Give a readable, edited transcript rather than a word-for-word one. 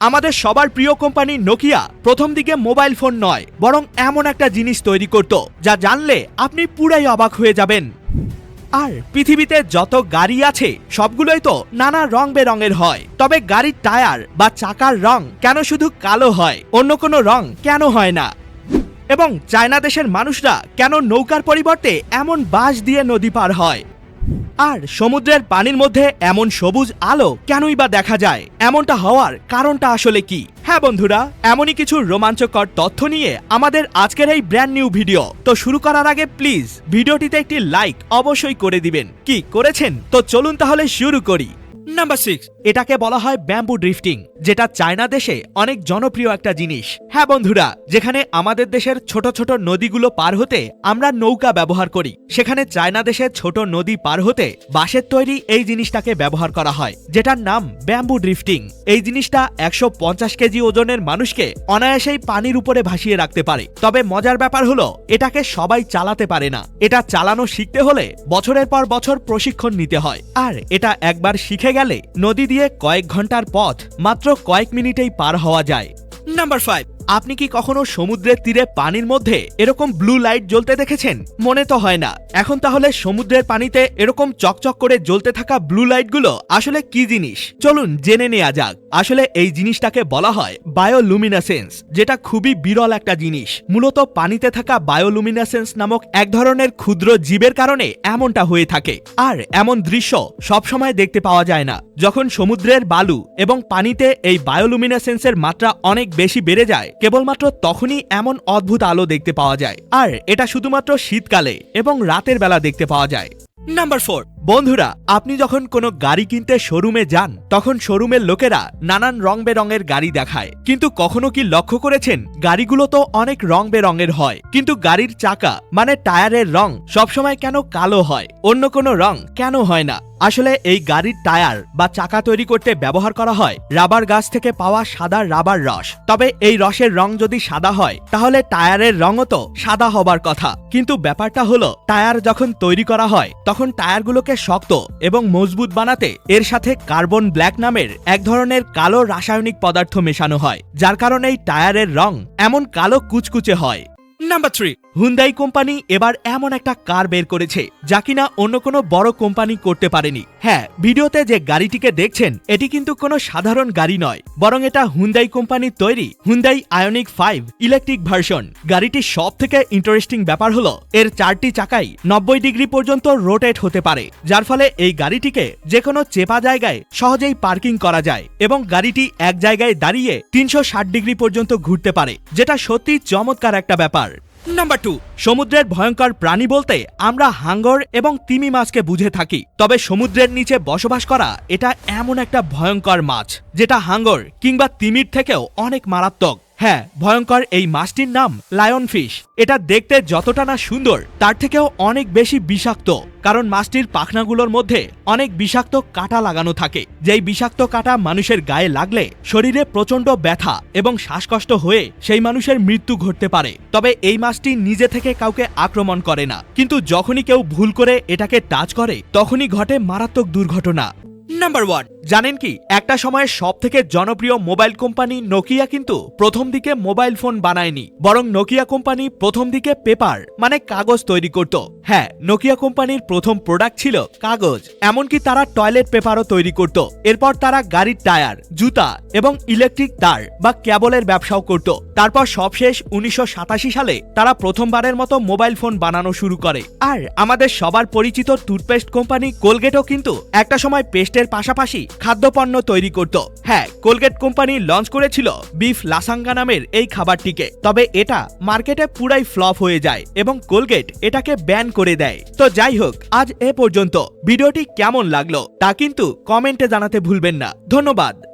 আমাদের সবার প্রিয় কোম্পানি নোকিয়া প্রথম দিকে মোবাইল ফোন নয়, বরং এমন একটা জিনিস তৈরি করত যা জানলে আপনি পুরাই অবাক হয়ে যাবেন। আর পৃথিবীতে যত গাড়ি আছে সবগুলোই তো নানা রং বেরঙের হয়, তবে গাড়ির টায়ার বা চাকার রং কেন শুধু কালো হয়, অন্য কোনো রং কেন হয় না? এবং চায়না দেশের মানুষরা কেন নৌকার পরিবর্তে এমন বাঁশ দিয়ে নদী পার হয়? আর সমুদ্রের পানির মধ্যে এমন সবুজ আলো কেনই বা দেখা যায়? এমনটা হওয়ার কারণটা আসলে কি? হ্যাঁ বন্ধুরা, এমনই কিছু রোমাঞ্চকর তথ্য নিয়ে আমাদের আজকের এই ব্র্যান্ড নিউ ভিডিও। তো শুরু করার আগে প্লিজ ভিডিওটিতে একটি লাইক অবশ্যই করে দিবেন। কি করেছেন? তো চলুন তাহলে শুরু করি। নাম্বার 6, এটাকে বলা হয় ব্যাম্বু ড্রিফটিং, যেটা চায়না দেশে অনেক জনপ্রিয় একটা জিনিস। হ্যাঁ বন্ধুরা, যেখানে আমাদের দেশের ছোট ছোট নদীগুলো পার হতে আমরা নৌকা ব্যবহার করি, সেখানে চায়না দেশে ছোট নদী পার হতে বাঁশের তৈরি এই জিনিসটাকে ব্যবহার করা হয়, যেটার নাম ব্যাম্বু ড্রিফটিং। এই জিনিসটা 150 কেজি ওজনের মানুষকে অনায়াসেই পানির উপরে ভাসিয়ে রাখতে পারে। তবে মজার ব্যাপার হলো এটাকে সবাই চালাতে পারে না। এটা চালানো শিখতে হলে বছরের পর বছর প্রশিক্ষণ নিতে হয়। আর এটা একবার শিখে গেলে নদী দিয়ে কয়েক ঘন্টার পথ মাত্র কয়েক মিনিটেই পার হওয়া যায়। নাম্বার 5, আপনি কি কখনো সমুদ্রের তীরে পানির মধ্যে এরকম ব্লু লাইট জ্বলতে দেখেছেন? মনে তো হয় না। এখন তাহলে সমুদ্রের পানিতে এরকম চকচক করে জ্বলতে থাকা ব্লু লাইটগুলো আসলে কি জিনিস? চলুন জেনে নেওয়া যাক। আসলে এই জিনিসটাকে বলা হয় বায়োলুমিনেসেন্স, যেটা খুবই বিরল একটা জিনিস। মূলত পানিতে থাকা বায়োলুমিনেসেন্স নামক এক ধরনের ক্ষুদ্র জীবের কারণে এমনটা হয়ে থাকে। আর এমন দৃশ্য সবসময় দেখতে পাওয়া যায় না। যখন সমুদ্রের বালু এবং পানিতে এই বায়োলুমিনেসেন্সের মাত্রা অনেক বেশি বেড়ে যায়, কেবলমাত্র তখনই এমন অদ্ভুত আলো দেখতে পাওয়া যায়। আর এটা শুধুমাত্র শীতকালে এবং রাতের বেলা দেখতে পাওয়া যায়। নাম্বার 4, বন্ধুরা, আপনি যখন কোনো গাড়ি কিনতে শোরুমে যান, তখন শোরুমের লোকেরা নানান রং বেরঙের গাড়ি দেখায়। কিন্তু কখনো কি লক্ষ্য করেছেন গাড়িগুলো তো অনেক রং বেরঙের হয়, কিন্তু গাড়ির চাকা মানে টায়ারের রং সবসময় কেন কালো হয়, অন্য কোনো রং কেন হয় না? আসলে এই গাড়ির টায়ার বা চাকা তৈরি করতে ব্যবহার করা হয় রাবার গাছ থেকে পাওয়া সাদা রাবার রস। তবে এই রসের রং যদি সাদা হয়, তাহলে টায়ারের রঙও তো সাদা হবার কথা। কিন্তু ব্যাপারটা হলো, টায়ার যখন তৈরি করা হয় তখন টায়ারগুলোকে শক্ত এবং মজবুত বানাতে এর সাথে কার্বন ব্ল্যাক নামের এক ধরনের কালো রাসায়নিক পদার্থ মেশানো হয়, যার কারণে এই টায়ারের রং এমন কালো কুচকুচে হয়। নাম্বার 3, হুন্দাই কোম্পানি এবার এমন একটা কার বের করেছে যা কিনা অন্য কোনো বড় কোম্পানি করতে পারেনি। হ্যাঁ, ভিডিওতে যে গাড়িটিকে দেখছেন এটি কিন্তু কোনো সাধারণ গাড়ি নয়, বরং এটা হুন্দাই কোম্পানির তৈরি হুন্দাই আয়নিক 5 ইলেকট্রিক ভার্সন। গাড়িটির সব থেকে ইন্টারেস্টিং ব্যাপার হলো এর 4টি চাকাই 90 ডিগ্রি পর্যন্ত রোটেট হতে পারে, যার ফলে এই গাড়িটিকে যে কোনো চেপা জায়গায় সহজেই পার্কিং করা যায় এবং গাড়িটি এক জায়গায় দাঁড়িয়ে 360 ডিগ্রি পর্যন্ত ঘুরতে পারে, যেটা সত্যি চমৎকার একটা ব্যাপার। নাম্বার 2, সমুদ্রের ভয়ঙ্কর প্রাণী বলতে আমরা হাঙ্গর এবং তিমি মাছকে বুঝে থাকি। তবে সমুদ্রের নিচে বসবাস করা এটা এমন একটা ভয়ঙ্কর মাছ, যেটা হাঙ্গর কিংবা তিমির থেকেও অনেক মারাত্মক। হ্যাঁ, ভয়ঙ্কর এই মাছটির নাম লায়ন ফিশ। এটা দেখতে যতটা না সুন্দর, তার থেকেও অনেক বেশি বিষাক্ত, কারণ মাছটির পাখনাগুলোর মধ্যে অনেক বিষাক্ত কাঁটা লাগানো থাকে। যেই বিষাক্ত কাঁটা মানুষের গায়ে লাগলে শরীরে প্রচন্ড ব্যথা এবং শ্বাসকষ্ট হয়ে সেই মানুষের মৃত্যু ঘটতে পারে। তবে এই মাছটি নিজে থেকে কাউকে আক্রমণ করে না, কিন্তু যখনই কেউ ভুল করে এটাকে টাচ করে তখনই ঘটে মারাত্মক দুর্ঘটনা। নাম্বার 1, জানেন কি একটা সময়ে সব থেকে জনপ্রিয় মোবাইল কোম্পানি নোকিয়া কিন্তু প্রথম দিকে মোবাইল ফোন বানায়নি, বরং নোকিয়া কোম্পানি প্রথম দিকে পেপার মানে কাগজ তৈরি করত। হ্যাঁ, নোকিয়া কোম্পানির প্রথম প্রোডাক্ট ছিল কাগজ। এমনকি তারা টয়লেট পেপারও তৈরি করত। এরপর তারা গাড়ির টায়ার, জুতা এবং ইলেকট্রিক তার বা কেবলের ব্যবসাও করত। তারপর সবশেষ 1987 সালে তারা প্রথমবারের মতো মোবাইল ফোন বানানো শুরু করে। আর আমাদের সবার পরিচিত টুথপেস্ট কোম্পানি কোলগেটও কিন্তু একটা সময় পেস্টের পাশাপাশি খাদ্যপণ্য তৈরি করত। হ্যাঁ, কোলগেট কোম্পানি লঞ্চ করেছিল বিফ লাসাঙ্গা নামের এই খাবারটিকে। তবে এটা মার্কেটে পুরাই ফ্লপ হয়ে যায় এবং কোলগেট এটাকে ব্যান করে দেয়। তো যাই হোক, আজ এ পর্যন্ত। ভিডিওটি কেমন লাগলো তা কিন্তু কমেন্টে জানাতে ভুলবেন না। ধন্যবাদ।